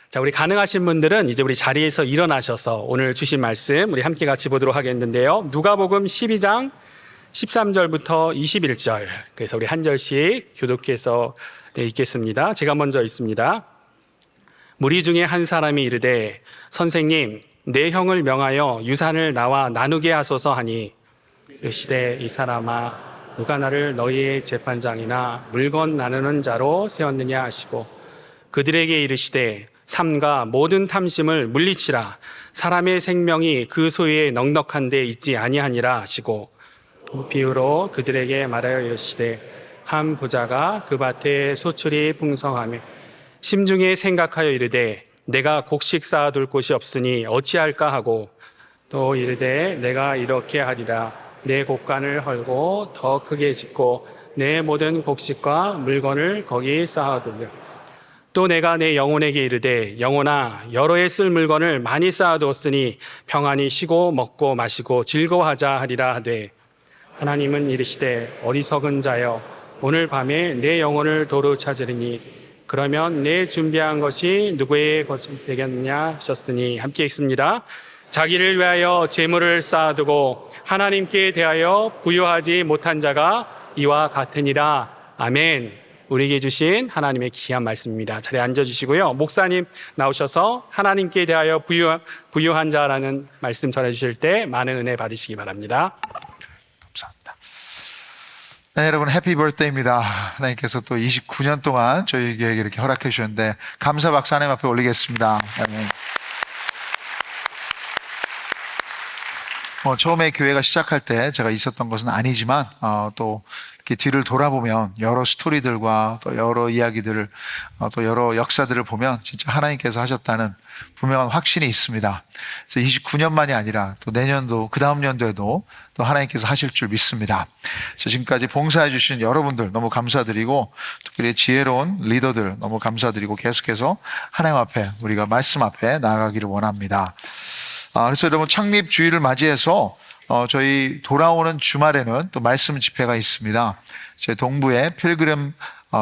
자, 우리 가능하신 분들은 이제 우리 자리에서 일어나셔서 오늘 주신 말씀 우리 함께 같이 보도록 하겠는데요. 누가복음 12장 13절부터 21절. 그래서 우리 한 절씩 교독해서 읽겠습니다. 제가 먼저 읽습니다. 무리 중에 한 사람이 이르되 선생님, 내 형을 명하여 유산을 나와 나누게 하소서 하니 이르시되 이 사람아, 누가 나를 너희의 재판장이나 물건 나누는 자로 세웠느냐 하시고 그들에게 이르시되 삼가 모든 탐심을 물리치라. 사람의 생명이 그 소유에 넉넉한 데 있지 아니하니라 하시고 비유로 그들에게 말하여 이르시되 한 부자가 그 밭에 소출이 풍성하며 심중에 생각하여 이르되 내가 곡식 쌓아둘 곳이 없으니 어찌할까 하고 또 이르되 내가 이렇게 하리라. 내 곡간을 헐고 더 크게 짓고 내 모든 곡식과 물건을 거기 쌓아두려. 또 내가 내 영혼에게 이르되 영혼아, 여러 해 쓸 물건을 많이 쌓아두었으니 평안히 쉬고 먹고 마시고 즐거워하자 하리라 하되 하나님은 이르시되 어리석은 자여, 오늘 밤에 내 영혼을 도로 찾으리니 그러면 내 준비한 것이 누구의 것이 되겠느냐 하셨으니 함께 읽습니다. 자기를 위하여 재물을 쌓아두고 하나님께 대하여 부유하지 못한 자가 이와 같으니라. 아멘. 우리에게 주신 하나님의 귀한 말씀입니다. 자리에 앉아주시고요. 목사님 나오셔서 하나님께 대하여 부유한 자라는 말씀 전해주실 때 많은 은혜 받으시기 바랍니다. 감사합니다. 네, 여러분 해피 버스데이입니다. 하나님께서 또 29년 동안 저희에게 이렇게 허락해 주셨는데 감사 박수 하나님 앞에 올리겠습니다. 아멘. 처음에 교회가 시작할 때 제가 있었던 것은 아니지만 또 이렇게 뒤를 돌아보면 여러 스토리들과 또 여러 이야기들을 또 여러 역사들을 보면 진짜 하나님께서 하셨다는 분명한 확신이 있습니다. 그래서 29년만이 아니라 또 내년도 그 다음 연도에도 또 하나님께서 하실 줄 믿습니다. 그래서 지금까지 봉사해 주신 여러분들 너무 감사드리고 특별히 지혜로운 리더들 너무 감사드리고 계속해서 하나님 앞에 우리가 말씀 앞에 나아가기를 원합니다. 그래서 여러분 창립 주일을 맞이해서 저희 돌아오는 주말에는 또 말씀 집회가 있습니다. 제 동부에 필그림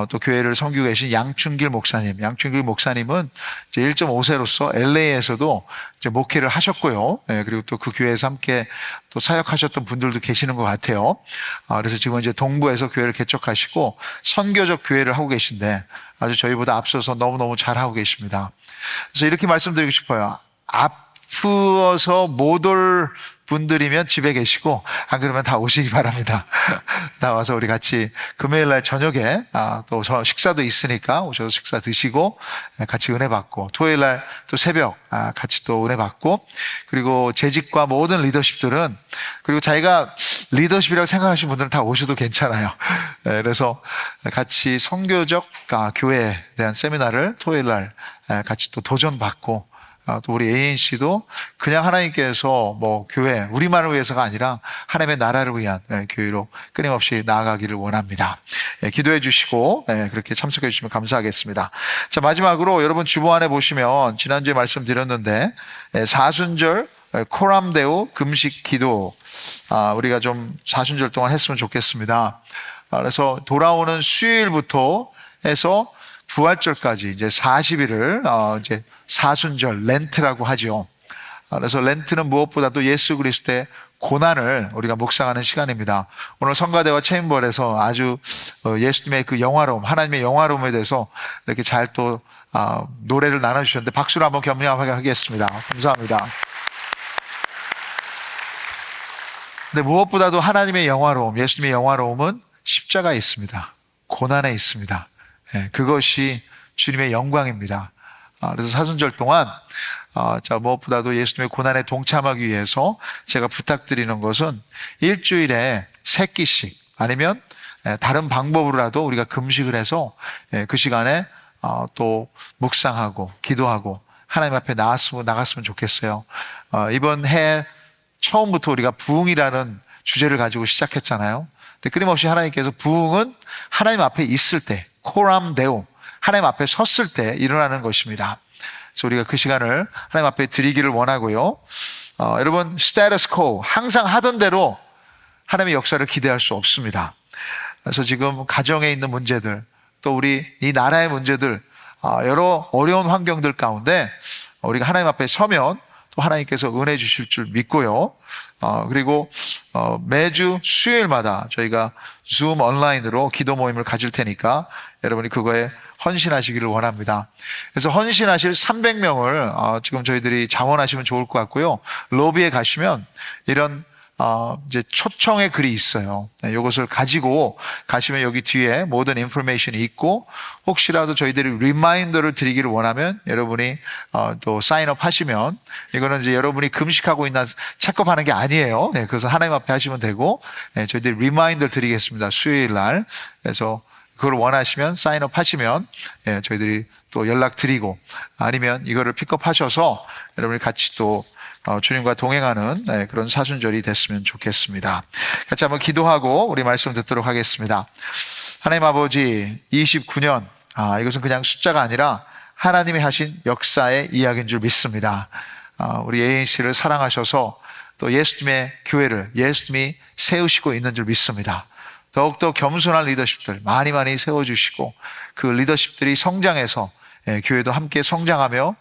또 교회를 섬기고 계신 양춘길 목사님. 양춘길 목사님은 이제 1.5세로서 LA에서도 이제 목회를 하셨고요. 그리고 또 그 교회에서 함께 또 사역하셨던 분들도 계시는 것 같아요. 그래서 지금 이제 동부에서 교회를 개척하시고 선교적 교회를 하고 계신데 아주 저희보다 앞서서 너무너무 잘하고 계십니다. 그래서 이렇게 말씀드리고 싶어요. 아프어서 못 올 분들이면 집에 계시고 안 그러면 다 오시기 바랍니다. 나와서 우리 같이 금요일 날 저녁에 또 저 식사도 있으니까 오셔서 식사 드시고 같이 은혜 받고 토요일 날 또 새벽 같이 또 은혜 받고 그리고 재직과 모든 리더십들은 그리고 자기가 리더십이라고 생각하시는 분들은 다 오셔도 괜찮아요. 그래서 같이 선교적 교회에 대한 세미나를 토요일 날 같이 또 도전받고 또 우리 ANC도 그냥 하나님께서 뭐 교회 우리만을 위해서가 아니라 하나님의 나라를 위한 교회로 끊임없이 나아가기를 원합니다. 기도해 주시고 그렇게 참석해 주시면 감사하겠습니다. 자, 마지막으로 여러분 주보안에 보시면 지난주에 말씀드렸는데 사순절 코람데오 금식 기도 우리가 좀 사순절 동안 했으면 좋겠습니다. 그래서 돌아오는 수요일부터 해서 부활절까지 이제 40일을 이제 사순절 렌트라고 하죠. 그래서 렌트는 무엇보다도 예수 그리스도의 고난을 우리가 묵상하는 시간입니다. 오늘 성가대와 체인벌에서 아주 예수님의 그 영화로움, 하나님의 영화로움에 대해서 이렇게 잘 또 노래를 나눠주셨는데 박수로 한번 격려하게 하겠습니다. 감사합니다. 근데 무엇보다도 하나님의 영화로움, 예수님의 영화로움은 십자가에 있습니다. 고난에 있습니다. 그것이 주님의 영광입니다. 그래서 사순절 동안 무엇보다도 예수님의 고난에 동참하기 위해서 제가 부탁드리는 것은 일주일에 3끼씩 아니면 다른 방법으로라도 우리가 금식을 해서 그 시간에 또 묵상하고 기도하고 하나님 앞에 나갔으면 좋겠어요. 이번 해 처음부터 우리가 부흥이라는 주제를 가지고 시작했잖아요. 근데 끊임없이 하나님께서 부흥은 하나님 앞에 있을 때 코람데오 하나님 앞에 섰을 때 일어나는 것입니다. 그래서 우리가 그 시간을 하나님 앞에 드리기를 원하고요. 여러분 스테이터스 코 항상 하던 대로 하나님의 역사를 기대할 수 없습니다. 그래서 지금 가정에 있는 문제들 또 우리 이 나라의 문제들 여러 어려운 환경들 가운데 우리가 하나님 앞에 서면 또 하나님께서 은혜 주실 줄 믿고요. 그리고 매주 수요일마다 저희가 줌 온라인으로 기도 모임을 가질 테니까 여러분이 그거에 헌신하시기를 원합니다. 그래서 헌신하실 300명을 지금 저희들이 자원하시면 좋을 것 같고요. 로비에 가시면 이런 이제 초청의 글이 있어요. 이것을 가지고 가시면 여기 뒤에 모든 인포메이션이 있고, 혹시라도 저희들이 리마인더를 드리기를 원하면 여러분이 또 사인업 하시면, 이거는 이제 여러분이 금식하고 있나 체크하는 게 아니에요. 그래서 하나님 앞에 하시면 되고, 저희들이 리마인더를 드리겠습니다. 수요일 날. 그래서 그걸 원하시면 사인업 하시면 저희들이 또 연락 드리고, 아니면 이거를 픽업하셔서 여러분이 같이 또 주님과 동행하는 그런 사순절이 됐으면 좋겠습니다. 같이 한번 기도하고 우리 말씀 듣도록 하겠습니다. 하나님 아버지, 29년, 이것은 그냥 숫자가 아니라 하나님이 하신 역사의 이야기인 줄 믿습니다. 우리 ANC를 사랑하셔서 또 예수님의 교회를 예수님이 세우시고 있는 줄 믿습니다. 더욱더 겸손한 리더십들 많이 세워주시고, 그 리더십들이 성장해서 교회도 함께 성장하며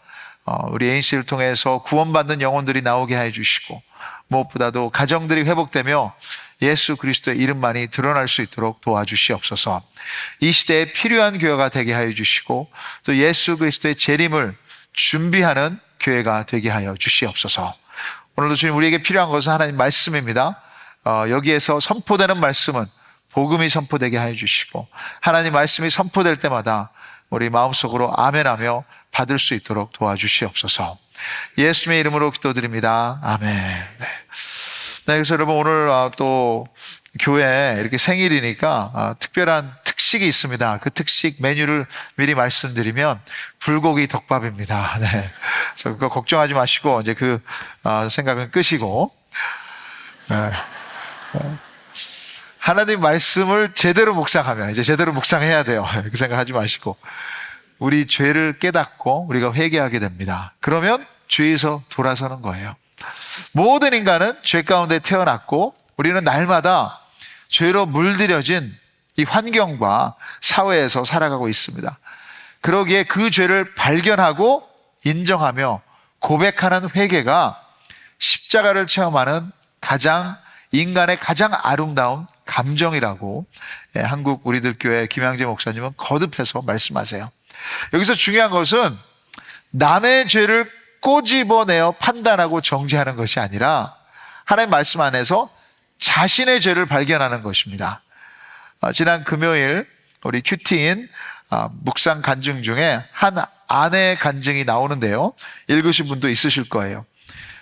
우리 ANC를 통해서 구원받는 영혼들이 나오게 해주시고, 무엇보다도 가정들이 회복되며 예수 그리스도의 이름만이 드러날 수 있도록 도와주시옵소서. 이 시대에 필요한 교회가 되게 하여 주시고, 또 예수 그리스도의 재림을 준비하는 교회가 되게 하여 주시옵소서. 오늘도 주님, 우리에게 필요한 것은 하나님 말씀입니다. 여기에서 선포되는 말씀은 복음이 선포되게 하여 주시고, 하나님 말씀이 선포될 때마다 우리 마음속으로 아멘하며 받을 수 있도록 도와주시옵소서. 예수님의 이름으로 기도드립니다. 아멘. 네, 그래서 여러분, 오늘 또 교회 이렇게 생일이니까 특별한 특식이 있습니다. 그 특식 메뉴를 미리 말씀드리면 불고기 덮밥입니다. 네, 그래서 그거 걱정하지 마시고 이제 그 생각은 끄시고, 하나님 말씀을 제대로 묵상하면 이제 제대로 묵상해야 돼요. 그 생각하지 마시고 우리 죄를 깨닫고 우리가 회개하게 됩니다. 그러면 죄에서 돌아서는 거예요. 모든 인간은 죄 가운데 태어났고, 우리는 날마다 죄로 물들여진 이 환경과 사회에서 살아가고 있습니다. 그러기에 그 죄를 발견하고 인정하며 고백하는 회개가 십자가를 체험하는 인간의 가장 아름다운 감정이라고 한국 우리들 교회 김양재 목사님은 거듭해서 말씀하세요. 여기서 중요한 것은 남의 죄를 꼬집어내어 판단하고 정죄하는 것이 아니라 하나님 말씀 안에서 자신의 죄를 발견하는 것입니다. 지난 금요일 우리 큐티인 묵상 간증 중에 한 아내의 간증이 나오는데요, 읽으신 분도 있으실 거예요.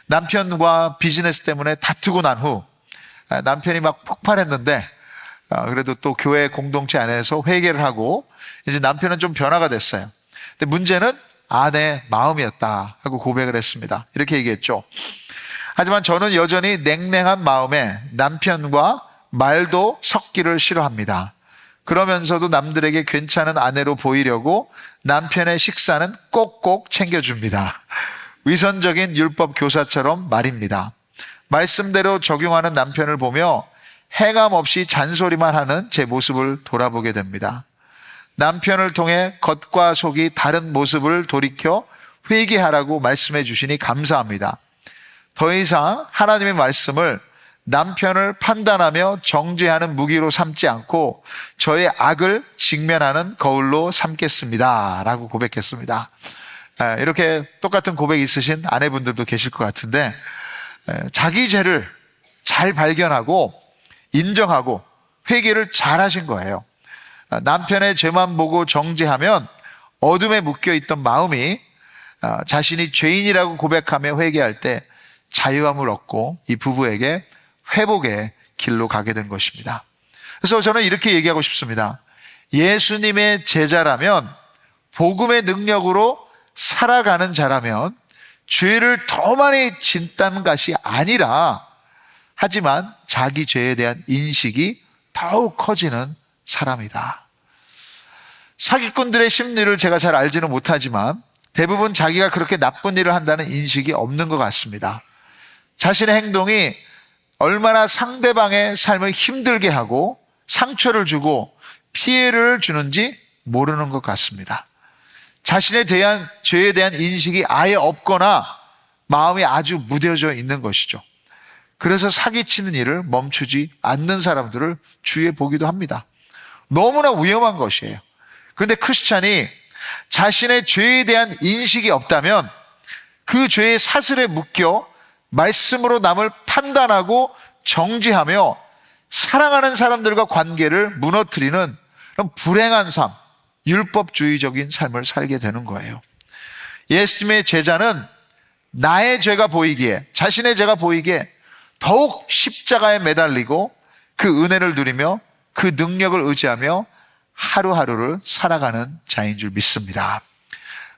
남편과 비즈니스 때문에 다투고 난 후 남편이 막 폭발했는데, 그래도 또 교회 공동체 안에서 회개를 하고 이제 남편은 좀 변화가 됐어요. 근데 문제는 아내의 마음이었다 하고 고백을 했습니다. 이렇게 얘기했죠. 하지만 저는 여전히 냉랭한 마음에 남편과 말도 섞기를 싫어합니다. 그러면서도 남들에게 괜찮은 아내로 보이려고 남편의 식사는 꼭꼭 챙겨줍니다. 위선적인 율법 교사처럼 말입니다. 말씀대로 적용하는 남편을 보며 행함 없이 잔소리만 하는 제 모습을 돌아보게 됩니다. 남편을 통해 겉과 속이 다른 모습을 돌이켜 회개하라고 말씀해 주시니 감사합니다. 더 이상 하나님의 말씀을 남편을 판단하며 정죄하는 무기로 삼지 않고 저의 악을 직면하는 거울로 삼겠습니다 라고 고백했습니다. 이렇게 똑같은 고백이 있으신 아내분들도 계실 것 같은데, 자기 죄를 잘 발견하고 인정하고 회개를 잘 하신 거예요. 남편의 죄만 보고 정죄하면 어둠에 묶여있던 마음이 자신이 죄인이라고 고백하며 회개할 때 자유함을 얻고 이 부부에게 회복의 길로 가게 된 것입니다. 그래서 저는 이렇게 얘기하고 싶습니다. 예수님의 제자라면, 복음의 능력으로 살아가는 자라면 죄를 더 많이 짓다는 것이 아니라, 하지만 자기 죄에 대한 인식이 더욱 커지는 사람이다. 사기꾼들의 심리를 제가 잘 알지는 못하지만 대부분 자기가 그렇게 나쁜 일을 한다는 인식이 없는 것 같습니다. 자신의 행동이 얼마나 상대방의 삶을 힘들게 하고 상처를 주고 피해를 주는지 모르는 것 같습니다. 자신에 대한 죄에 대한 인식이 아예 없거나 마음이 아주 무뎌져 있는 것이죠. 그래서 사기치는 일을 멈추지 않는 사람들을 주위에 보기도 합니다. 너무나 위험한 것이에요. 그런데 크리스찬이 자신의 죄에 대한 인식이 없다면 그 죄의 사슬에 묶여 말씀으로 남을 판단하고 정죄하며 사랑하는 사람들과 관계를 무너뜨리는 그런 불행한 삶, 율법주의적인 삶을 살게 되는 거예요. 예수님의 제자는 나의 죄가 보이기에, 자신의 죄가 보이기에 더욱 십자가에 매달리고 그 은혜를 누리며 그 능력을 의지하며 하루하루를 살아가는 자인 줄 믿습니다.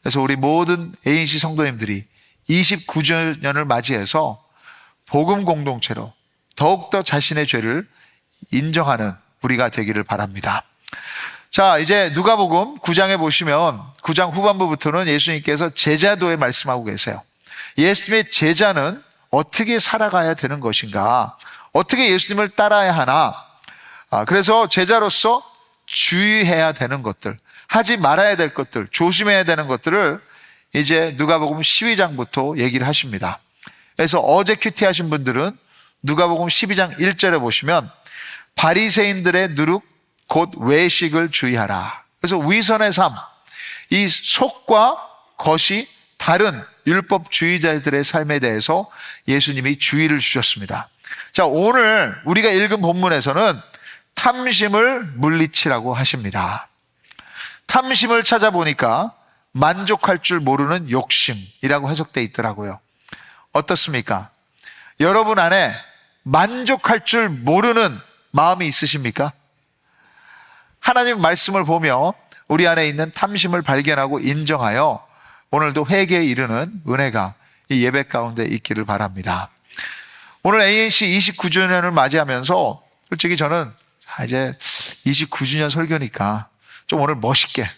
그래서 우리 모든 ANC 성도님들이 29주년을 맞이해서 복음 공동체로 더욱더 자신의 죄를 인정하는 우리가 되기를 바랍니다. 자, 이제 누가복음 9장에 보시면 9장 후반부부터는 예수님께서 제자도에 말씀하고 계세요. 예수님의 제자는 어떻게 살아가야 되는 것인가? 어떻게 예수님을 따라야 하나? 그래서 제자로서 주의해야 되는 것들, 하지 말아야 될 것들, 조심해야 되는 것들을 이제 누가복음 12장부터 얘기를 하십니다. 그래서 어제 큐티하신 분들은 누가복음 12장 1절에 보시면 바리새인들의 누룩 곧 외식을 주의하라. 그래서 위선의 삶, 이 속과 겉이 다른 율법주의자들의 삶에 대해서 예수님이 주의를 주셨습니다. 자, 오늘 우리가 읽은 본문에서는 탐심을 물리치라고 하십니다. 탐심을 찾아보니까 만족할 줄 모르는 욕심이라고 해석되어 있더라고요. 어떻습니까? 여러분 안에 만족할 줄 모르는 마음이 있으십니까? 하나님 말씀을 보며 우리 안에 있는 탐심을 발견하고 인정하여 오늘도 회개에 이르는 은혜가 이 예배 가운데 있기를 바랍니다. 오늘 ANC 29주년을 맞이하면서 솔직히 저는 이제 29주년 설교니까 좀 오늘 멋있게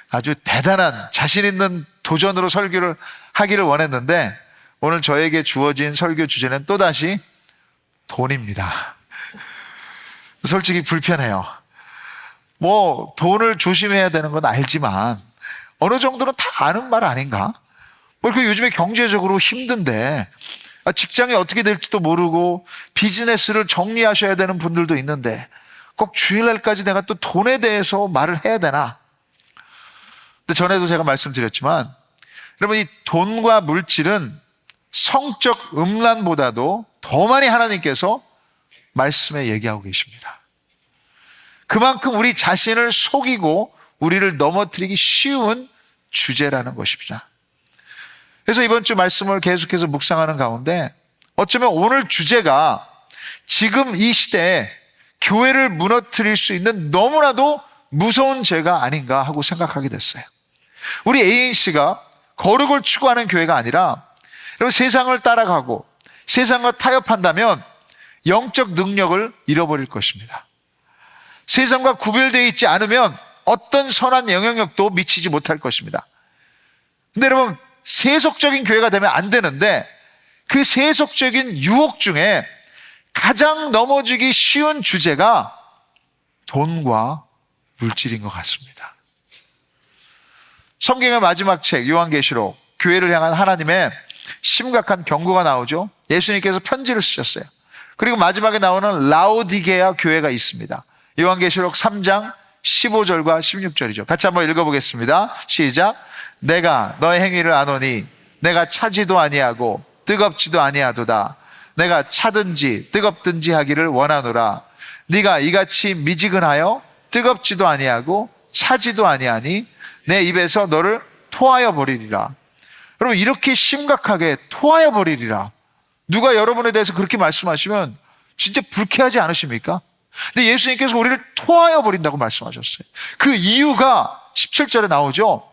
아주 대단한 자신 있는 도전으로 설교를 하기를 원했는데 오늘 저에게 주어진 설교 주제는 또다시 돈입니다. 솔직히 불편해요. 뭐 돈을 조심해야 되는 건 알지만 어느 정도는 다 아는 말 아닌가? 뭐 이렇게 요즘에 경제적으로 힘든데 직장이 어떻게 될지도 모르고 비즈니스를 정리하셔야 되는 분들도 있는데 꼭 주일날까지 내가 또 돈에 대해서 말을 해야 되나? 근데 전에도 제가 말씀드렸지만 여러분 이 돈과 물질은 성적 음란보다도 더 많이 하나님께서 말씀에 얘기하고 계십니다. 그만큼 우리 자신을 속이고 우리를 넘어뜨리기 쉬운 주제라는 것입니다. 그래서 이번 주 말씀을 계속해서 묵상하는 가운데 어쩌면 오늘 주제가 지금 이 시대에 교회를 무너뜨릴 수 있는 너무나도 무서운 죄가 아닌가 하고 생각하게 됐어요. 우리 ANC가 거룩을 추구하는 교회가 아니라 여러분 세상을 따라가고 세상과 타협한다면 영적 능력을 잃어버릴 것입니다. 세상과 구별되어 있지 않으면 어떤 선한 영향력도 미치지 못할 것입니다. 근데 여러분 세속적인 교회가 되면 안 되는데 그 세속적인 유혹 중에 가장 넘어지기 쉬운 주제가 돈과 물질인 것 같습니다. 성경의 마지막 책 요한계시록 교회를 향한 하나님의 심각한 경고가 나오죠. 예수님께서 편지를 쓰셨어요. 그리고 마지막에 나오는 라오디게아 교회가 있습니다. 요한계시록 3장 15절과 16절이죠. 같이 한번 읽어보겠습니다. 시작. 내가 너의 행위를 아노니 내가 차지도 아니하고 뜨겁지도 아니하도다. 내가 차든지 뜨겁든지 하기를 원하노라. 네가 이같이 미지근하여 뜨겁지도 아니하고 차지도 아니하니 내 입에서 너를 토하여 버리리라. 여러분 이렇게 심각하게 토하여 버리리라. 누가 여러분에 대해서 그렇게 말씀하시면 진짜 불쾌하지 않으십니까? 근데 예수님께서 우리를 토하여 버린다고 말씀하셨어요. 그 이유가 17절에 나오죠.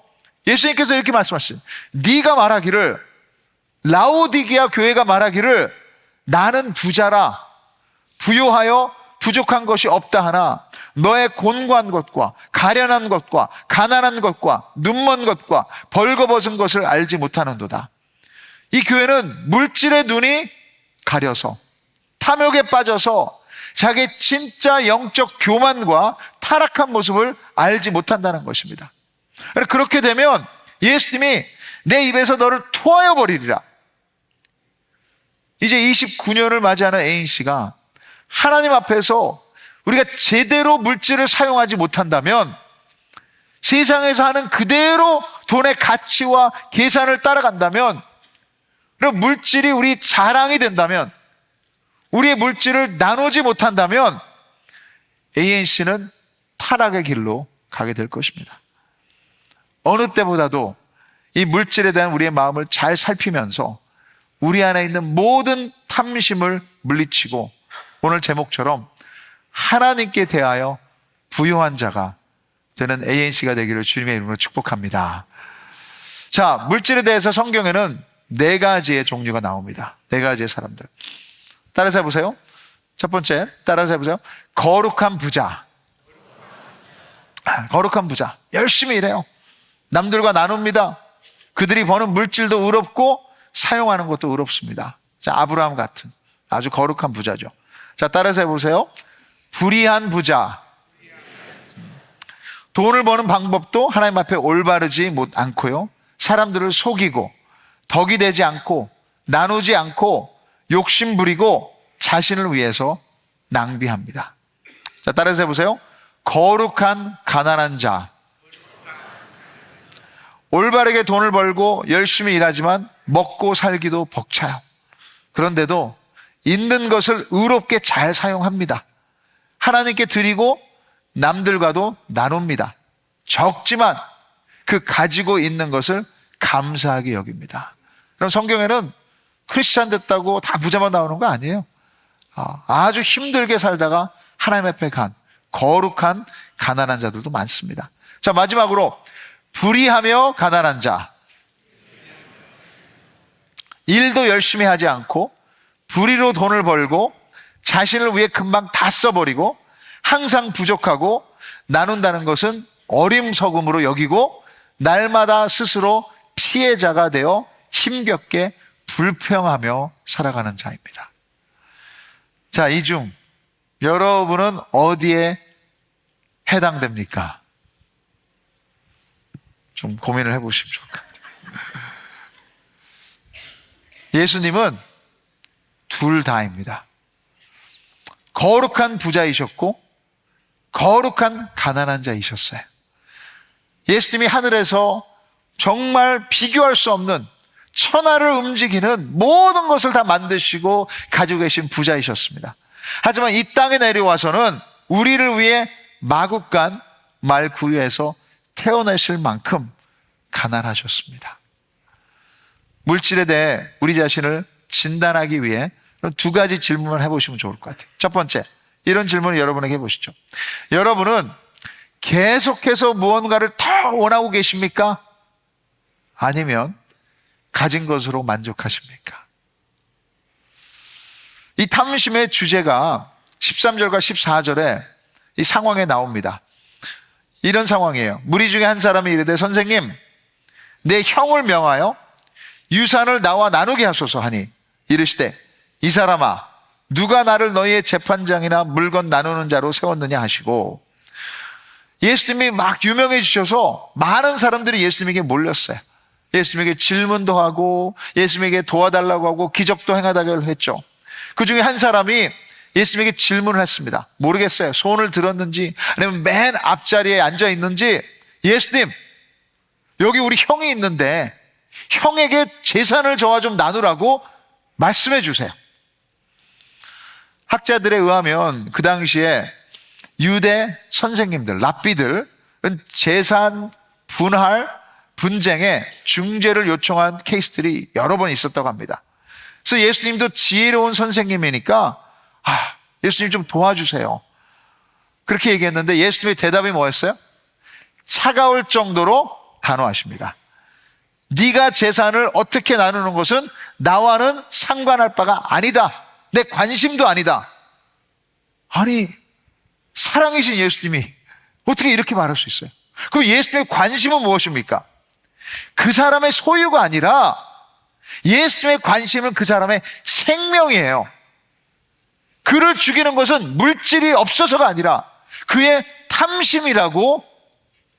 예수님께서 이렇게 말씀하셨어요. 네가 말하기를, 라오디게아 교회가 말하기를 나는 부자라 부요하여 부족한 것이 없다 하나 너의 곤고한 것과 가련한 것과 가난한 것과 눈먼 것과 벌거벗은 것을 알지 못하는도다. 이 교회는 물질의 눈이 가려서 탐욕에 빠져서 자기 진짜 영적 교만과 타락한 모습을 알지 못한다는 것입니다. 그렇게 되면 예수님이 내 입에서 너를 토하여 버리리라. 이제 29년을 맞이하는 A씨가 하나님 앞에서 우리가 제대로 물질을 사용하지 못한다면, 세상에서 하는 그대로 돈의 가치와 계산을 따라간다면, 그리고 물질이 우리 자랑이 된다면, 우리의 물질을 나누지 못한다면 ANC는 타락의 길로 가게 될 것입니다. 어느 때보다도 이 물질에 대한 우리의 마음을 잘 살피면서 우리 안에 있는 모든 탐심을 물리치고, 오늘 제목처럼 하나님께 대하여 부유한 자가 되는 ANC가 되기를 주님의 이름으로 축복합니다. 자, 물질에 대해서 성경에는 4가지의 종류가 나옵니다. 4가지의 사람들. 따라서 해보세요. 첫 번째, 따라서 해보세요. 거룩한 부자. 거룩한 부자. 열심히 일해요. 남들과 나눕니다. 그들이 버는 물질도 의롭고 사용하는 것도 의롭습니다. 자, 아브라함 같은 아주 거룩한 부자죠. 자, 따라서 해보세요. 불의한 부자. 돈을 버는 방법도 하나님 앞에 올바르지 않고요. 사람들을 속이고 덕이 되지 않고 나누지 않고 욕심 부리고 자신을 위해서 낭비합니다. 자, 따라서 해보세요. 거룩한 가난한 자. 올바르게 돈을 벌고 열심히 일하지만 먹고 살기도 벅차요. 그런데도 있는 것을 의롭게 잘 사용합니다. 하나님께 드리고 남들과도 나눕니다. 적지만 그 가지고 있는 것을 감사하게 여깁니다. 그럼 성경에는 크리스찬 됐다고 다 부자만 나오는 거 아니에요. 아주 힘들게 살다가 하나님 앞에 간 거룩한 가난한 자들도 많습니다. 자, 마지막으로 불의하며 가난한 자. 일도 열심히 하지 않고 불의로 돈을 벌고 자신을 위해 금방 다 써버리고 항상 부족하고 나눈다는 것은 어림석음으로 여기고 날마다 스스로 피해자가 되어 힘겹게 불평하며 살아가는 자입니다. 자, 이 중 여러분은 어디에 해당됩니까? 좀 고민을 해보시면 좋을 것 같아요. 예수님은 둘 다입니다. 거룩한 부자이셨고 거룩한 가난한 자이셨어요. 예수님이 하늘에서 정말 비교할 수 없는 천하를 움직이는 모든 것을 다 만드시고 가지고 계신 부자이셨습니다. 하지만 이 땅에 내려와서는 우리를 위해 마국간 말 구유에서 태어나실 만큼 가난하셨습니다. 물질에 대해 우리 자신을 진단하기 위해 2가지 질문을 해보시면 좋을 것 같아요. 첫 번째, 이런 질문을 여러분에게 해보시죠. 여러분은 계속해서 무언가를 더 원하고 계십니까? 아니면 가진 것으로 만족하십니까? 이 탐심의 주제가 13절과 14절에 이 상황에 나옵니다. 이런 상황이에요. 무리 중에 한 사람이 이르되 선생님, 내 형을 명하여 유산을 나와 나누게 하소서 하니 이르시되 이 사람아, 누가 나를 너희의 재판장이나 물건 나누는 자로 세웠느냐 하시고, 예수님이 막 유명해지셔서 많은 사람들이 예수님에게 몰렸어요. 예수님에게 질문도 하고 예수님에게 도와달라고 하고 기적도 행하다고 했죠. 그 중에 한 사람이 예수님에게 질문을 했습니다. 모르겠어요. 손을 들었는지 아니면 맨 앞자리에 앉아 있는지, 예수님, 여기 우리 형이 있는데 형에게 재산을 저와 좀 나누라고 말씀해 주세요. 학자들에 의하면 그 당시에 유대 선생님들, 랍비들은 재산 분할 분쟁에 중재를 요청한 케이스들이 여러 번 있었다고 합니다. 그래서 예수님도 지혜로운 선생님이니까 예수님 좀 도와주세요, 그렇게 얘기했는데 예수님의 대답이 뭐였어요? 차가울 정도로 단호하십니다. 네가 재산을 어떻게 나누는 것은 나와는 상관할 바가 아니다. 내 관심도 아니다. 아니, 사랑이신 예수님이 어떻게 이렇게 말할 수 있어요? 그 예수님의 관심은 무엇입니까? 그 사람의 소유가 아니라 예수님의 관심은 그 사람의 생명이에요. 그를 죽이는 것은 물질이 없어서가 아니라 그의 탐심이라고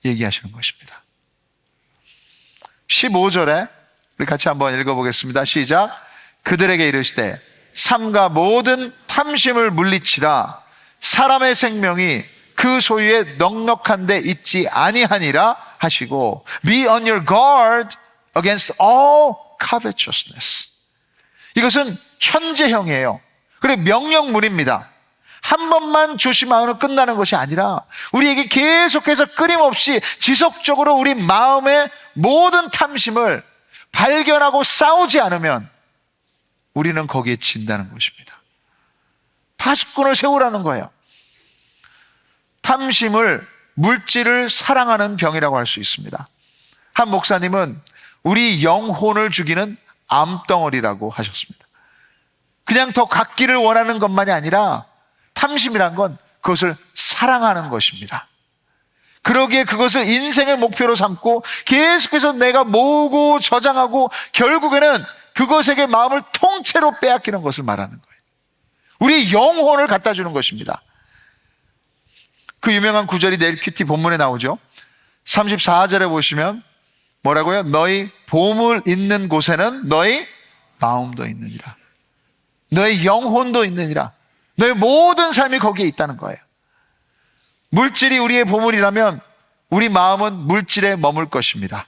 얘기하시는 것입니다. 15절에 우리 같이 한번 읽어보겠습니다. 시작. 그들에게 이르시되 삼가 모든 탐심을 물리치라. 사람의 생명이 그 소유에 넉넉한 데 있지 아니하니라 하시고, Be on your guard against all covetousness. 이것은 현재형이에요. 그리고 명령문입니다. 한 번만 조심하면 끝나는 것이 아니라 우리에게 계속해서 끊임없이 지속적으로 우리 마음의 모든 탐심을 발견하고 싸우지 않으면 우리는 거기에 진다는 것입니다. 파수꾼을 세우라는 거예요. 탐심을, 물질을 사랑하는 병이라고 할 수 있습니다. 한 목사님은 우리 영혼을 죽이는 암덩어리라고 하셨습니다. 그냥 더 갖기를 원하는 것만이 아니라 탐심이란 건 그것을 사랑하는 것입니다. 그러기에 그것을 인생의 목표로 삼고 계속해서 내가 모으고 저장하고 결국에는 그것에게 마음을 통째로 빼앗기는 것을 말하는 거예요. 우리 영혼을 갖다 주는 것입니다. 그 유명한 구절이 내일 큐티 본문에 나오죠. 34절에 보시면 뭐라고요? 너희 보물 있는 곳에는 너희 마음도 있느니라. 너희 영혼도 있느니라. 너희 모든 삶이 거기에 있다는 거예요. 물질이 우리의 보물이라면 우리 마음은 물질에 머물 것입니다.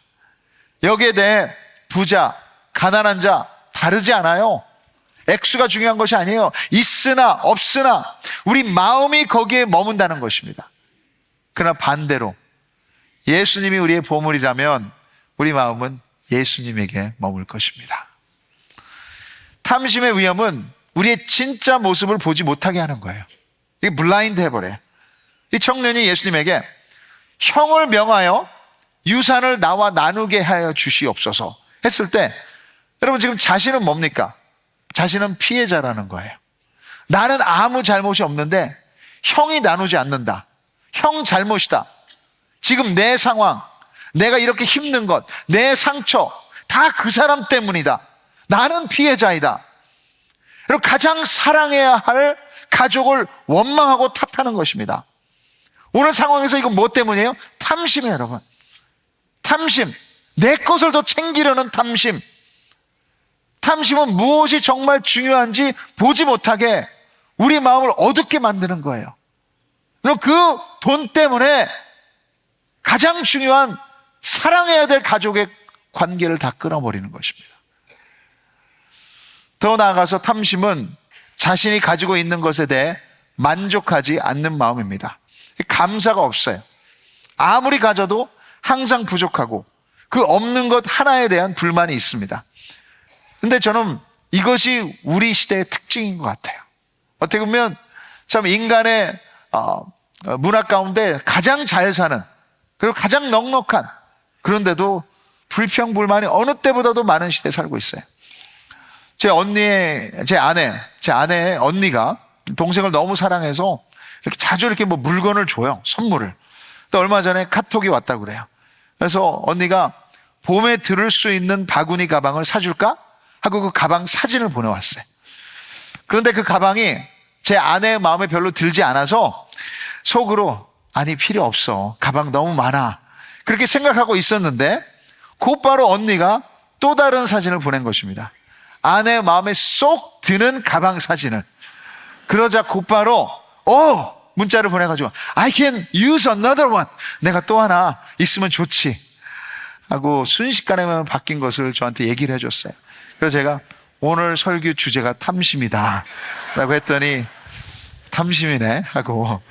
여기에 대해 부자, 가난한 자 다르지 않아요. 액수가 중요한 것이 아니에요. 있으나 없으나 우리 마음이 거기에 머문다는 것입니다. 그러나 반대로 예수님이 우리의 보물이라면 우리 마음은 예수님에게 머물 것입니다. 탐심의 위험은 우리의 진짜 모습을 보지 못하게 하는 거예요. 이게 블라인드 해버려요. 이 청년이 예수님에게 형을 명하여 유산을 나와 나누게 하여 주시옵소서 했을 때, 여러분 지금 자신은 뭡니까? 자신은 피해자라는 거예요. 나는 아무 잘못이 없는데 형이 나누지 않는다. 형 잘못이다. 지금 내 상황, 내가 이렇게 힘든 것, 내 상처 다 그 사람 때문이다. 나는 피해자이다. 그리고 가장 사랑해야 할 가족을 원망하고 탓하는 것입니다. 오늘 상황에서 이건 뭐 때문이에요? 탐심이에요, 여러분. 탐심. 내 것을 더 챙기려는 탐심. 탐심은 무엇이 정말 중요한지 보지 못하게 우리 마음을 어둡게 만드는 거예요. 그리고 그 돈 때문에 가장 중요한 사랑해야 될 가족의 관계를 다 끊어버리는 것입니다. 더 나아가서 탐심은 자신이 가지고 있는 것에 대해 만족하지 않는 마음입니다. 감사가 없어요. 아무리 가져도 항상 부족하고 그 없는 것 하나에 대한 불만이 있습니다. 근데 저는 이것이 우리 시대의 특징인 것 같아요. 어떻게 보면 참 인간의 문화 가운데 가장 잘 사는, 그리고 가장 넉넉한, 그런데도 불평불만이 어느 때보다도 많은 시대에 살고 있어요. 제 아내의 언니가 동생을 너무 사랑해서 이렇게 자주 이렇게 뭐 물건을 줘요. 선물을. 또 얼마 전에 카톡이 왔다고 그래요. 그래서 언니가 봄에 들을 수 있는 바구니 가방을 사줄까? 하고 그 가방 사진을 보내왔어요. 그런데 그 가방이 제 아내의 마음에 별로 들지 않아서 속으로 아니 필요 없어. 가방 너무 많아. 그렇게 생각하고 있었는데 곧바로 언니가 또 다른 사진을 보낸 것입니다. 아내의 마음에 쏙 드는 가방 사진을. 그러자 곧바로 문자를 보내가지고 I can use another one. 내가 또 하나 있으면 좋지 하고 순식간에 바뀐 것을 저한테 얘기를 해줬어요. 그래서 제가 오늘 설교 주제가 탐심이다 라고 했더니 탐심이네 하고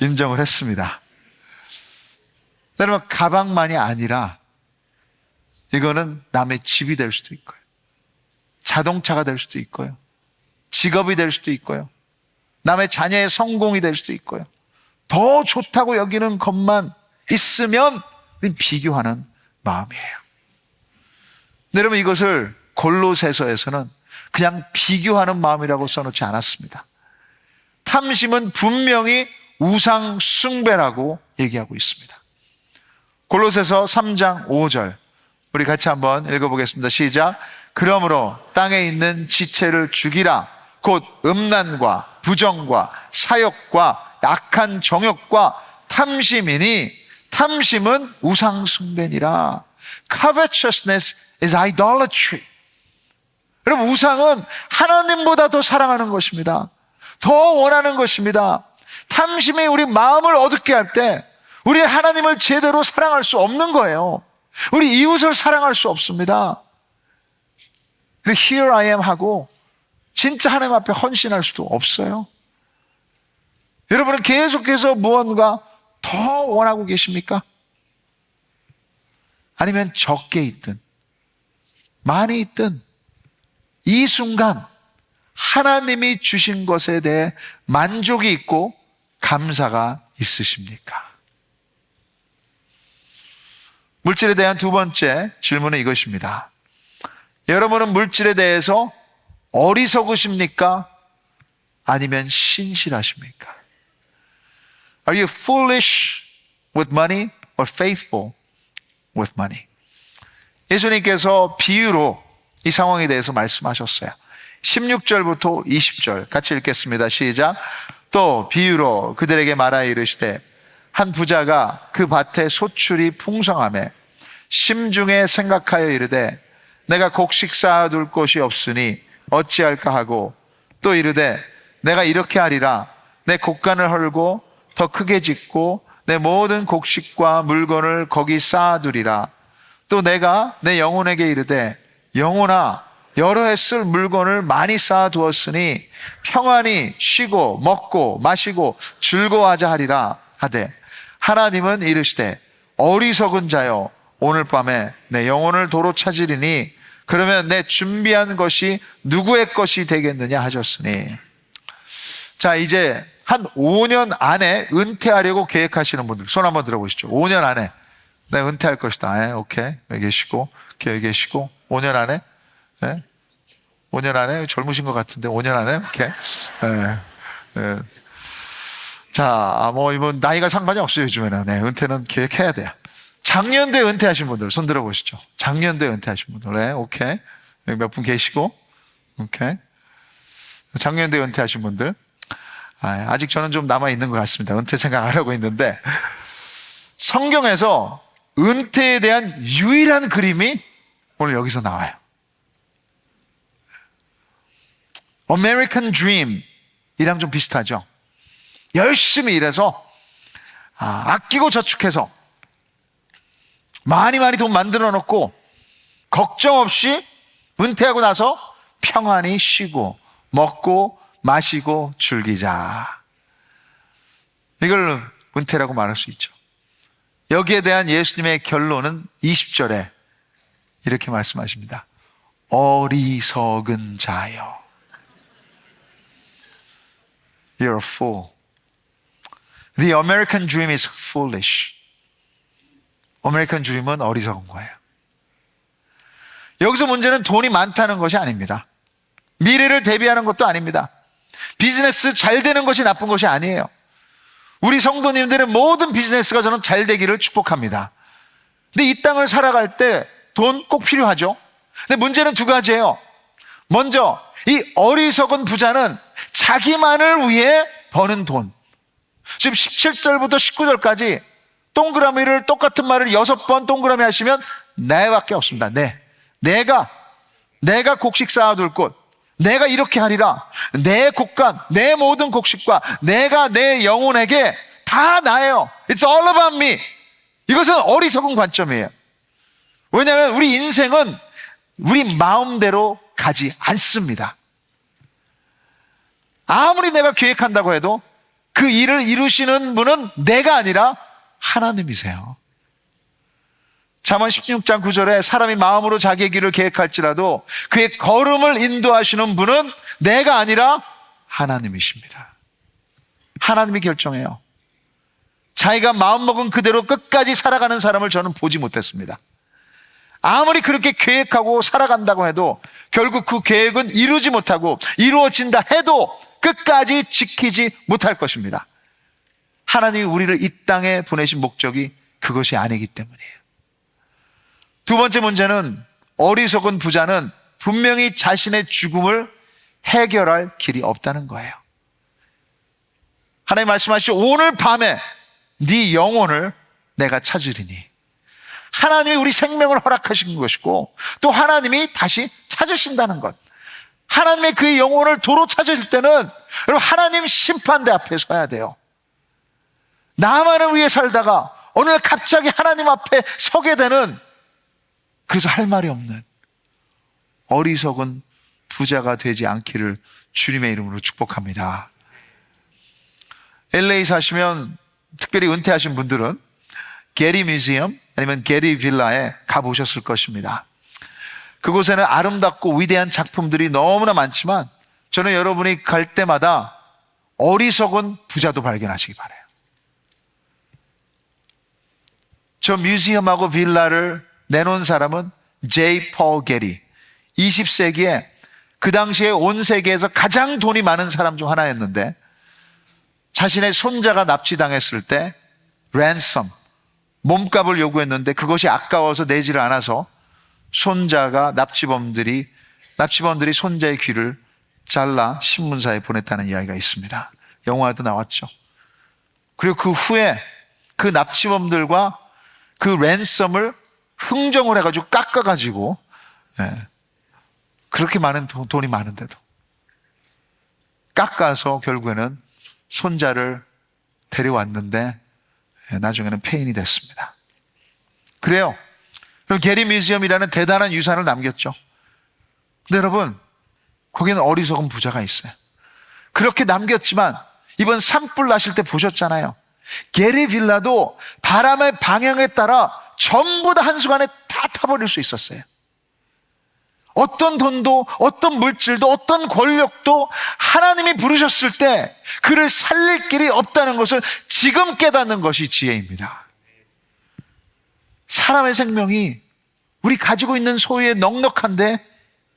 인정을 했습니다. 여러분, 가방만이 아니라 이거는 남의 집이 될 수도 있고요, 자동차가 될 수도 있고요, 직업이 될 수도 있고요, 남의 자녀의 성공이 될 수도 있고요. 더 좋다고 여기는 것만 있으면 비교하는 마음이에요. 여러분, 이것을 골로새서에서는 그냥 비교하는 마음이라고 써놓지 않았습니다. 탐심은 분명히 우상 숭배라고 얘기하고 있습니다. 골로새서 3장 5절 우리 같이 한번 읽어보겠습니다. 시작. 그러므로 땅에 있는 지체를 죽이라. 곧 음란과 부정과 사욕과 악한 정욕과 탐심이니 탐심은 우상 숭배니라. Covetousness is idolatry. 여러분, 우상은 하나님보다 더 사랑하는 것입니다. 더 원하는 것입니다. 탐심이 우리 마음을 어둡게 할 때 우리 하나님을 제대로 사랑할 수 없는 거예요. 우리 이웃을 사랑할 수 없습니다. 그리고 Here I am 하고 진짜 하나님 앞에 헌신할 수도 없어요. 여러분은 계속해서 무언가 더 원하고 계십니까? 아니면 적게 있든 많이 있든 이 순간 하나님이 주신 것에 대해 만족이 있고 감사가 있으십니까? 물질에 대한 두 번째 질문은 이것입니다. 여러분은 물질에 대해서 어리석으십니까? 아니면 신실하십니까? Are you foolish with money or faithful with money? 예수님께서 비유로 이 상황에 대해서 말씀하셨어요. 16절부터 20절 같이 읽겠습니다. 시작. 또 비유로 그들에게 말하여 이르시되 한 부자가 그 밭에 소출이 풍성하매 심중에 생각하여 이르되 내가 곡식 쌓아둘 곳이 없으니 어찌할까 하고 또 이르되 내가 이렇게 하리라 내 곡간을 헐고 더 크게 짓고 내 모든 곡식과 물건을 거기 쌓아두리라. 또 내가 내 영혼에게 이르되 영혼아 여러 해 쓸 물건을 많이 쌓아두었으니 평안히 쉬고 먹고 마시고 즐거워하자 하리라 하되 하나님은 이르시되 어리석은 자여 오늘 밤에 내 영혼을 도로 찾으리니 그러면 내 준비한 것이 누구의 것이 되겠느냐 하셨으니. 자, 이제 한 5년 안에 은퇴하려고 계획하시는 분들 손 한번 들어보시죠. 5년 안에 내가 은퇴할 것이다. 오케이. 여기 계시고 여기 계시고 5년 안에 5년 안에 젊으신 것 같은데 5년 안에 오케이. 자, 뭐 이번 나이가 상관이 없어요. 요즘에는 은퇴는 계획해야 돼요. 작년도에 은퇴하신 분들 손 들어보시죠. 작년도에 은퇴하신 분들 오케이. 여기 몇 분 계시고 오케이. 작년도에 은퇴하신 분들 아직 저는 좀 남아있는 것 같습니다. 은퇴 생각 안 하고 있는데 성경에서 은퇴에 대한 유일한 그림이 오늘 여기서 나와요. American Dream 이랑 좀 비슷하죠. 열심히 일해서 아끼고 저축해서 많이 돈 만들어 놓고 걱정 없이 은퇴하고 나서 평안히 쉬고 먹고 마시고 즐기자. 이걸 은퇴라고 말할 수 있죠. 여기에 대한 예수님의 결론은 20절에 이렇게 말씀하십니다. 어리석은 자여. You're a fool. The American dream is foolish. American dream은 어리석은 거예요. 여기서 문제는 돈이 많다는 것이 아닙니다. 미래를 대비하는 것도 아닙니다. 비즈니스 잘 되는 것이 나쁜 것이 아니에요. 우리 성도님들의 모든 비즈니스가 저는 잘 되기를 축복합니다. 근데 이 땅을 살아갈 때 돈 꼭 필요하죠. 근데 문제는 두 가지예요. 먼저 이 어리석은 부자는 자기만을 위해 버는 돈. 지금 17절부터 19절까지 동그라미를 똑같은 말을 6번 동그라미 하시면 내밖에 없습니다. 내가 곡식 쌓아둘 곳, 내가 이렇게 하리라. 내 곡간, 내 모든 곡식과 내가 내 영혼에게 다 나예요. It's all about me. 이것은 어리석은 관점이에요. 왜냐하면 우리 인생은 우리 마음대로 가지 않습니다. 아무리 내가 계획한다고 해도 그 일을 이루시는 분은 내가 아니라 하나님이세요. 잠언 16장 9절에 사람이 마음으로 자기의 길을 계획할지라도 그의 걸음을 인도하시는 분은 내가 아니라 하나님이십니다. 하나님이 결정해요. 자기가 마음먹은 그대로 끝까지 살아가는 사람을 저는 보지 못했습니다. 아무리 그렇게 계획하고 살아간다고 해도 결국 그 계획은 이루지 못하고 이루어진다 해도 끝까지 지키지 못할 것입니다. 하나님이 우리를 이 땅에 보내신 목적이 그것이 아니기 때문이에요. 두 번째 문제는 어리석은 부자는 분명히 자신의 죽음을 해결할 길이 없다는 거예요. 하나님 말씀하시죠. 오늘 밤에 네 영혼을 내가 찾으리니. 하나님이 우리 생명을 허락하신 것이고 또 하나님이 다시 찾으신다는 것. 하나님의 그의 영혼을 도로 찾으실 때는 여러분 하나님 심판대 앞에 서야 돼요. 나만을 위해 살다가 어느 날 갑자기 하나님 앞에 서게 되는, 그래서 할 말이 없는 어리석은 부자가 되지 않기를 주님의 이름으로 축복합니다. LA 사시면 특별히 은퇴하신 분들은 게리 뮤지엄 아니면 게리 빌라에 가보셨을 것입니다. 그곳에는 아름답고 위대한 작품들이 너무나 많지만 저는 여러분이 갈 때마다 어리석은 부자도 발견하시기 바라요. 저 뮤지엄하고 빌라를 내놓은 사람은 제이 폴 게리, 20세기에 그 당시에 온 세계에서 가장 돈이 많은 사람 중 하나였는데 자신의 손자가 납치당했을 때 랜섬, 몸값을 요구했는데 그것이 아까워서 내지를 않아서 납치범들이 손자의 귀를 잘라 신문사에 보냈다는 이야기가 있습니다. 영화에도 나왔죠. 그리고 그 후에 그 납치범들과 그 랜섬을 흥정을 해가지고 깎아가지고, 그렇게 많은 돈이 많은데도 깎아서 결국에는 손자를 데려왔는데 나중에는 폐인이 됐습니다. 그래요. 그럼 게리 뮤지엄이라는 대단한 유산을 남겼죠. 근데 여러분, 거기는 어리석은 부자가 있어요. 그렇게 남겼지만 이번 산불 나실 때 보셨잖아요. 게리 빌라도 바람의 방향에 따라 전부 다 한순간에 다 타버릴 수 있었어요. 어떤 돈도 어떤 물질도 어떤 권력도 하나님이 부르셨을 때 그를 살릴 길이 없다는 것을 지금 깨닫는 것이 지혜입니다. 사람의 생명이 우리 가지고 있는 소유에 넉넉한데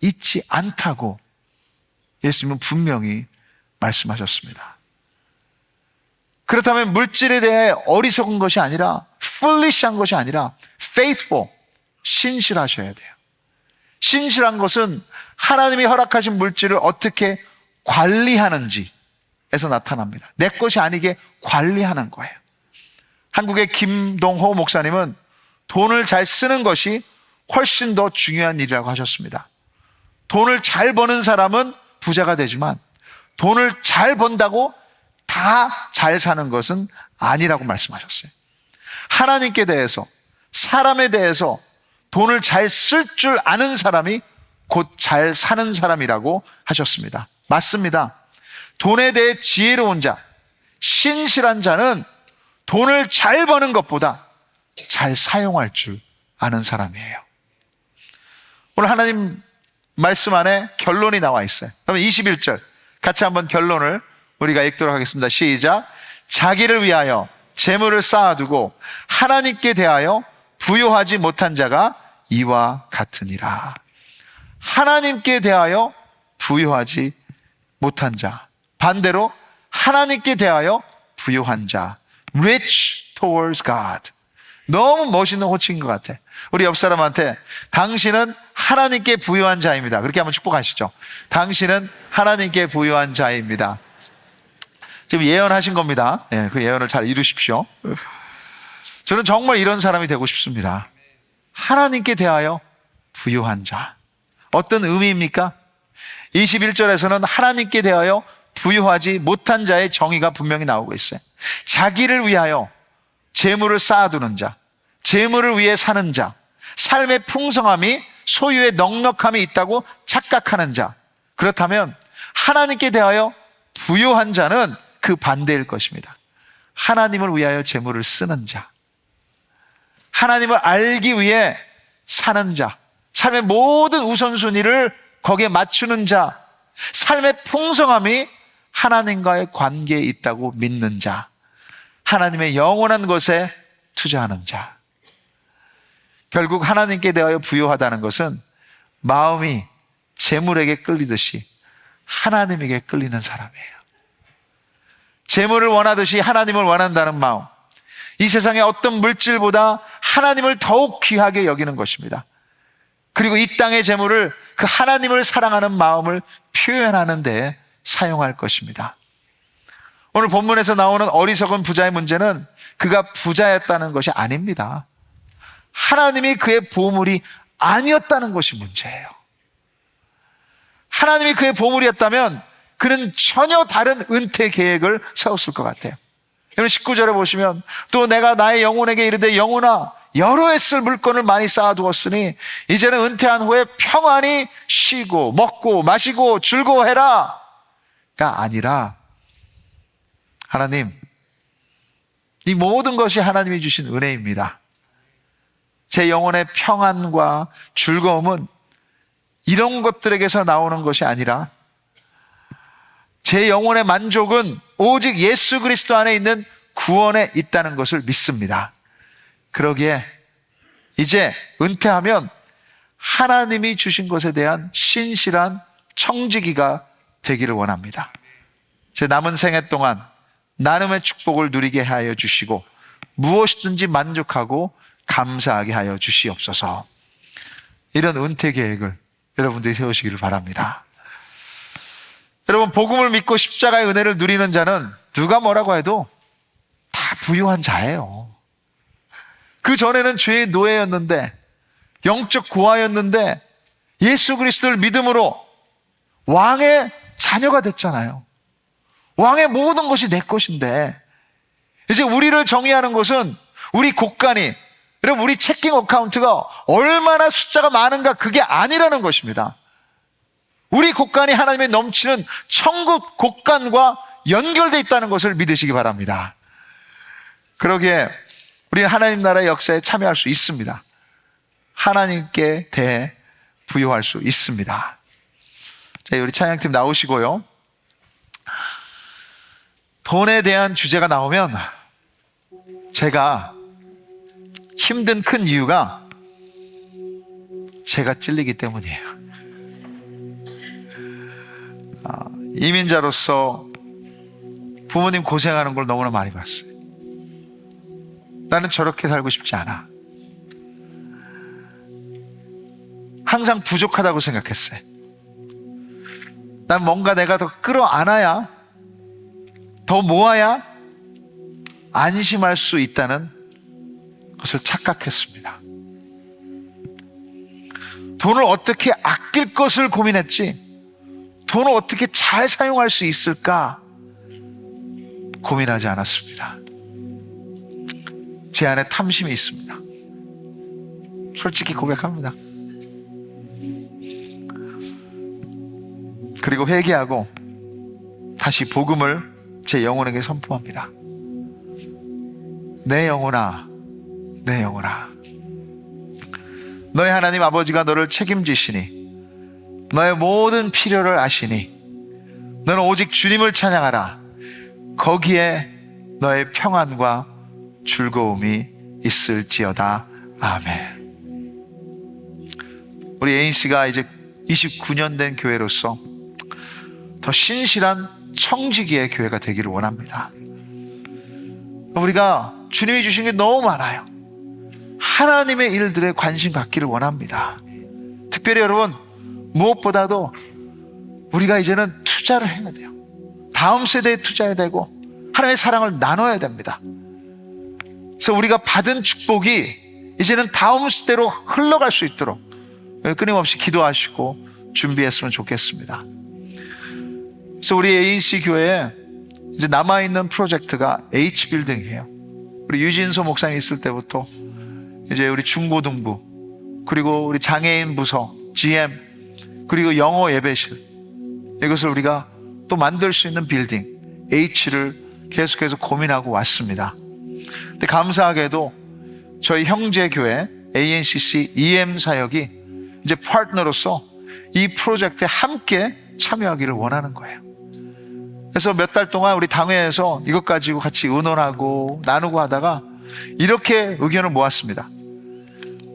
있지 않다고 예수님은 분명히 말씀하셨습니다. 그렇다면 물질에 대해 어리석은 것이 아니라 foolish한 것이 아니라 faithful, 신실하셔야 돼요. 신실한 것은 하나님이 허락하신 물질을 어떻게 관리하는지에서 나타납니다. 내 것이 아니게 관리하는 거예요. 한국의 김동호 목사님은 돈을 잘 쓰는 것이 훨씬 더 중요한 일이라고 하셨습니다. 돈을 잘 버는 사람은 부자가 되지만 돈을 잘 번다고 다 잘 사는 것은 아니라고 말씀하셨어요. 하나님께 대해서, 사람에 대해서 돈을 잘 쓸 줄 아는 사람이 곧 잘 사는 사람이라고 하셨습니다. 맞습니다. 돈에 대해 지혜로운 자, 신실한 자는 돈을 잘 버는 것보다 잘 사용할 줄 아는 사람이에요. 오늘 하나님 말씀 안에 결론이 나와 있어요. 그러면 21절 같이 한번 결론을 우리가 읽도록 하겠습니다. 시작. 자기를 위하여 재물을 쌓아두고 하나님께 대하여 부요하지 못한 자가 이와 같으니라. 하나님께 대하여 부요하지 못한 자, 반대로 하나님께 대하여 부요한 자, rich towards God. 너무 멋있는 호칭인 것 같아. 우리 옆 사람한테 당신은 하나님께 부요한 자입니다. 그렇게 한번 축복하시죠. 당신은 하나님께 부요한 자입니다. 지금 예언하신 겁니다. 그 예언을 잘 이루십시오. 저는 정말 이런 사람이 되고 싶습니다. 하나님께 대하여 부요한 자. 어떤 의미입니까? 21절에서는 하나님께 대하여 부요하지 못한 자의 정의가 분명히 나오고 있어요. 자기를 위하여 재물을 쌓아두는 자, 재물을 위해 사는 자, 삶의 풍성함이 소유의 넉넉함이 있다고 착각하는 자. 그렇다면 하나님께 대하여 부요한 자는 그 반대일 것입니다. 하나님을 위하여 재물을 쓰는 자, 하나님을 알기 위해 사는 자, 삶의 모든 우선순위를 거기에 맞추는 자, 삶의 풍성함이 하나님과의 관계에 있다고 믿는 자, 하나님의 영원한 것에 투자하는 자. 결국 하나님께 대하여 부요하다는 것은 마음이 재물에게 끌리듯이 하나님에게 끌리는 사람이에요. 재물을 원하듯이 하나님을 원한다는 마음, 이 세상의 어떤 물질보다 하나님을 더욱 귀하게 여기는 것입니다. 그리고 이 땅의 재물을 그 하나님을 사랑하는 마음을 표현하는 데 사용할 것입니다. 오늘 본문에서 나오는 어리석은 부자의 문제는 그가 부자였다는 것이 아닙니다. 하나님이 그의 보물이 아니었다는 것이 문제예요. 하나님이 그의 보물이었다면 그는 전혀 다른 은퇴 계획을 세웠을 것 같아요. 여러분 19절에 보시면 또 내가 나의 영혼에게 이르되 영혼아 여러 해 쓸 물건을 많이 쌓아두었으니 이제는 은퇴한 후에 평안히 쉬고 먹고 마시고 즐거워해라 가 아니라 하나님 이 모든 것이 하나님이 주신 은혜입니다. 제 영혼의 평안과 즐거움은 이런 것들에게서 나오는 것이 아니라 제 영혼의 만족은 오직 예수 그리스도 안에 있는 구원에 있다는 것을 믿습니다. 그러기에 이제 은퇴하면 하나님이 주신 것에 대한 신실한 청지기가 되기를 원합니다. 제 남은 생애 동안 나눔의 축복을 누리게 하여 주시고 무엇이든지 만족하고 감사하게 하여 주시옵소서. 이런 은퇴 계획을 여러분들이 세우시기를 바랍니다. 여러분 복음을 믿고 십자가의 은혜를 누리는 자는 누가 뭐라고 해도 다 부유한 자예요. 그 전에는 죄의 노예였는데 영적 고아였는데 예수 그리스도를 믿음으로 왕의 자녀가 됐잖아요. 왕의 모든 것이 내 것인데 이제 우리를 정의하는 것은 우리 곳간이, 여러분 우리 체킹 어카운트가 얼마나 숫자가 많은가 그게 아니라는 것입니다. 우리 곳간이 하나님의 넘치는 천국 곳간과 연결되어 있다는 것을 믿으시기 바랍니다. 그러기에 우리는 하나님 나라의 역사에 참여할 수 있습니다. 하나님께 대해 부여할 수 있습니다. 자, 우리 찬양팀 나오시고요. 돈에 대한 주제가 나오면 제가 힘든 큰 이유가 제가 찔리기 때문이에요. 이민자로서 부모님 고생하는 걸 너무나 많이 봤어요. 나는 저렇게 살고 싶지 않아. 항상 부족하다고 생각했어요. 난 뭔가 내가 더 끌어안아야, 더 모아야 안심할 수 있다는 것을 착각했습니다. 돈을 어떻게 아낄 것을 고민했지, 돈을 어떻게 잘 사용할 수 있을까 고민하지 않았습니다. 제 안에 탐심이 있습니다. 솔직히 고백합니다. 그리고 회개하고 다시 복음을 제 영혼에게 선포합니다. 내 영혼아, 내 영혼아, 너의 하나님 아버지가 너를 책임지시니 너의 모든 필요를 아시니 너는 오직 주님을 찬양하라. 거기에 너의 평안과 즐거움이 있을지어다. 아멘. 우리 애인 씨가 이제 29년 된 교회로서 더 신실한 청지기의 교회가 되기를 원합니다. 우리가 주님이 주신 게 너무 많아요. 하나님의 일들에 관심 갖기를 원합니다. 특별히 여러분, 무엇보다도 우리가 이제는 투자를 해야 돼요. 다음 세대에 투자해야 되고 하나님의 사랑을 나눠야 됩니다. 그래서 우리가 받은 축복이 이제는 다음 세대로 흘러갈 수 있도록 끊임없이 기도하시고 준비했으면 좋겠습니다. 그래서 우리 ANC 교회에 이제 남아있는 프로젝트가 H빌딩이에요. 우리 유진소 목사님 있을 때부터 이제 우리 중고등부, 그리고 우리 장애인 부서, GM, 그리고 영어 예배실, 이것을 우리가 또 만들 수 있는 빌딩 H를 계속해서 고민하고 왔습니다. 근데 감사하게도 저희 형제 교회 ANCC EM 사역이 이제 파트너로서 이 프로젝트에 함께 참여하기를 원하는 거예요. 그래서 몇 달 동안 우리 당회에서 이것 가지고 같이 의논하고 나누고 하다가 이렇게 의견을 모았습니다.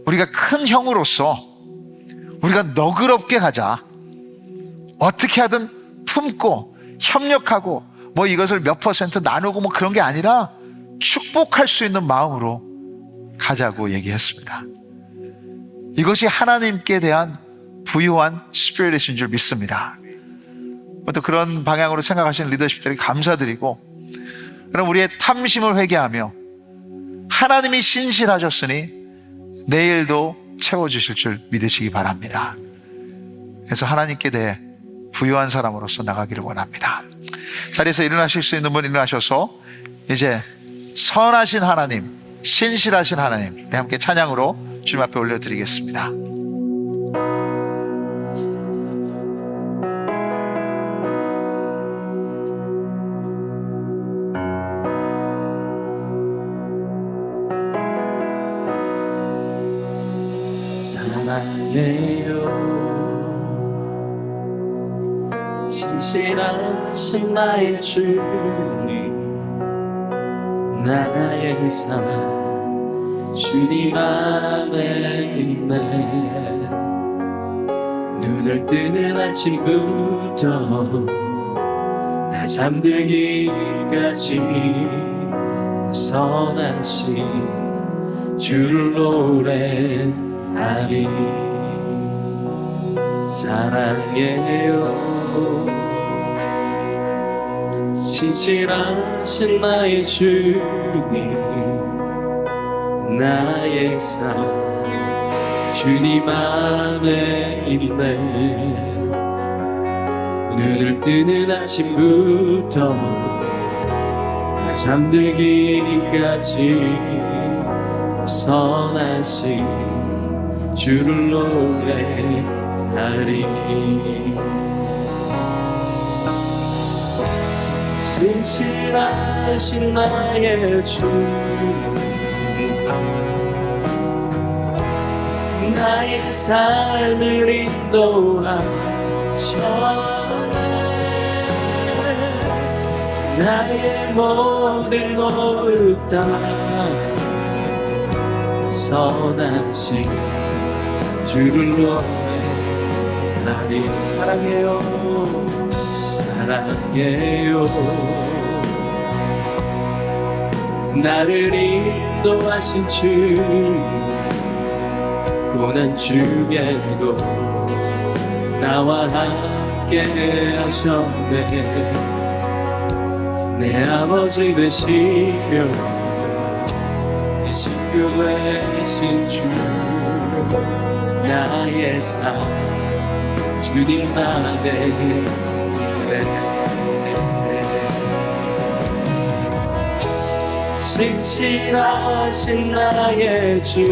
우리가 큰 형으로서 우리가 너그럽게 가자. 어떻게 하든 품고 협력하고 뭐 이것을 몇 퍼센트 나누고 뭐 그런 게 아니라 축복할 수 있는 마음으로 가자고 얘기했습니다. 이것이 하나님께 대한 부유한 스피릿인 줄 믿습니다. 또 그런 방향으로 생각하시는 리더십들에게 감사드리고, 그럼 우리의 탐심을 회개하며 하나님이 신실하셨으니 내일도 채워주실 줄 믿으시기 바랍니다. 그래서 하나님께 대해 부유한 사람으로서 나가기를 원합니다. 자리에서 일어나실 수 있는 분 일어나셔서 이제 선하신 하나님, 신실하신 하나님, 우리 함께 찬양으로 주님 앞에 올려드리겠습니다. 사랑해요 신실하신 나의 주님 나의 삶 주님 안에 있네 눈을 뜨는 아침부터 나 잠들기까지 선하신 주를 노래하리 사랑해요 신실하신 나의 주님 나의 삶 주님 안에 있네 눈을 뜨는 아침부터 나 잠들기까지 선하신 주를 노래하리 신실하신 나의 주 나의 삶을 인도하셔네 나의 모든 모습 다 선하신 주를 노래하리 사랑해요 사랑해요 나를 인도하신 주 고난 중에도 나와 함께 하셨네 내 아버지 되시며 내 친구 되신 주 나의 삶 주님 안에 있네 신실하신 나의 주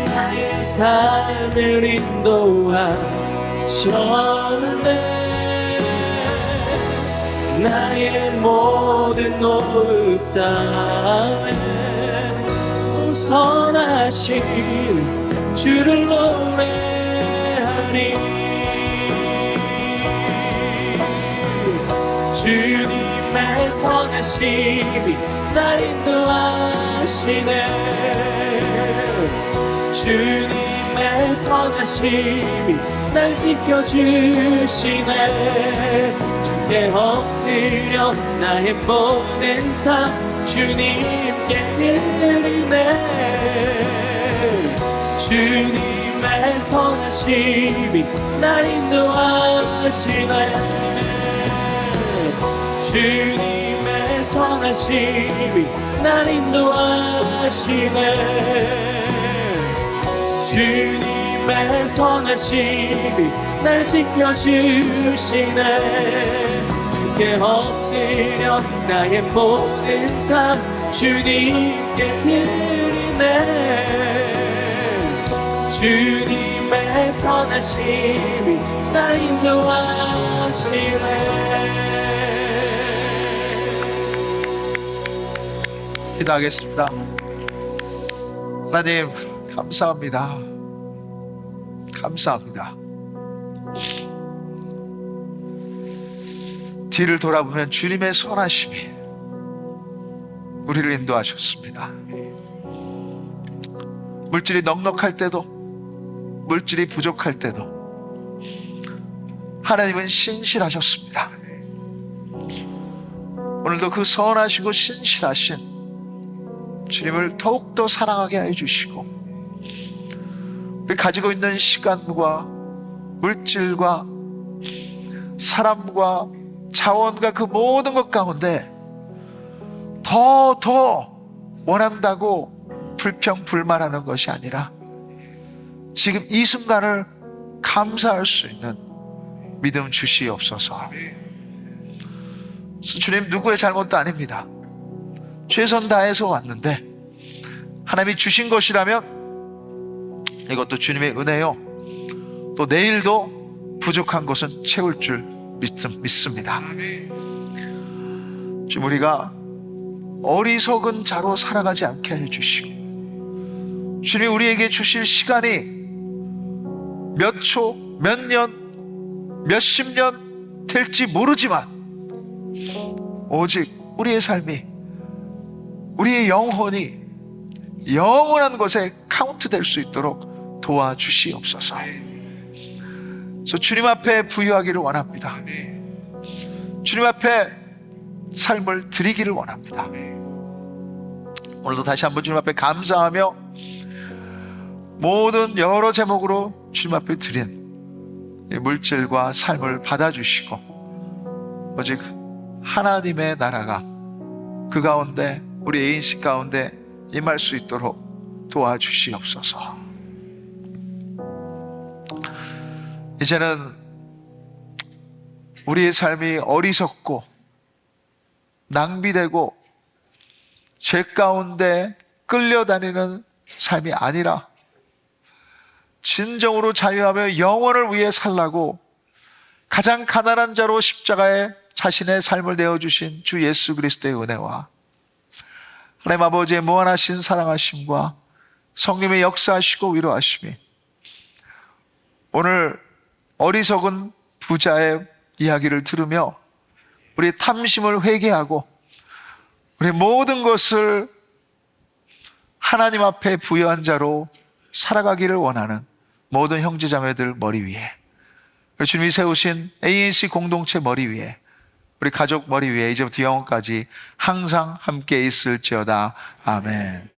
나의 삶을 인도하셨네 나의 모든 노릇 다에 선하신 주를 노래하리 주님의 선하심이 날 인도하시네 주님의 선하심이 날 지켜주시네 주께 엎드려 나의 모든 삶 주님께 드리네 주님의 선하심이 날 인도하시네 주님의 선하심이 날 인도하시네 주님의 선하심이 날 지켜주시네 주께 엎드려 나의 모든 삶 주님께 드리네 주님의 선하심이 날 인도하시네 기도하겠습니다. 하나님 감사합니다. 감사합니다. 뒤를 돌아보면 주님의 선하심이 우리를 인도하셨습니다. 물질이 넉넉할 때도 물질이 부족할 때도 하나님은 신실하셨습니다. 오늘도 그 선하시고 신실하신 주님을 더욱더 사랑하게 해주시고 우리 가지고 있는 시간과 물질과 사람과 자원과 그 모든 것 가운데 더 원한다고 불평불만하는 것이 아니라 지금 이 순간을 감사할 수 있는 믿음 주시옵소서. 주님, 누구의 잘못도 아닙니다. 최선 다해서 왔는데 하나님이 주신 것이라면 이것도 주님의 은혜요, 또 내일도 부족한 것은 채울 줄 믿습니다. 지금 우리가 어리석은 자로 살아가지 않게 해주시고, 주님이 우리에게 주실 시간이 몇 초, 몇 년, 몇십 년 될지 모르지만 오직 우리의 삶이, 우리의 영혼이 영원한 것에 카운트 될 수 있도록 도와주시옵소서. 그래서 주님 앞에 부유하기를 원합니다. 주님 앞에 삶을 드리기를 원합니다. 오늘도 다시 한번 주님 앞에 감사하며 모든 여러 제목으로 주님 앞에 드린 이 물질과 삶을 받아주시고, 오직 하나님의 나라가 그 가운데, 우리 애인식 가운데 임할 수 있도록 도와주시옵소서. 이제는 우리의 삶이 어리석고 낭비되고 죄 가운데 끌려다니는 삶이 아니라 진정으로 자유하며 영원을 위해 살라고 가장 가난한 자로 십자가에 자신의 삶을 내어주신 주 예수 그리스도의 은혜와 하나님 아버지의 무한하신 사랑하심과 성령의 역사하시고 위로하심이 오늘 어리석은 부자의 이야기를 들으며 우리의 탐심을 회개하고 우리 모든 것을 하나님 앞에 부여한 자로 살아가기를 원하는 모든 형제자매들 머리 위에, 주님이 세우신 ANC 공동체 머리 위에, 우리 가족 머리 위에 이제부터 영원까지 항상 함께 있을지어다. 아멘.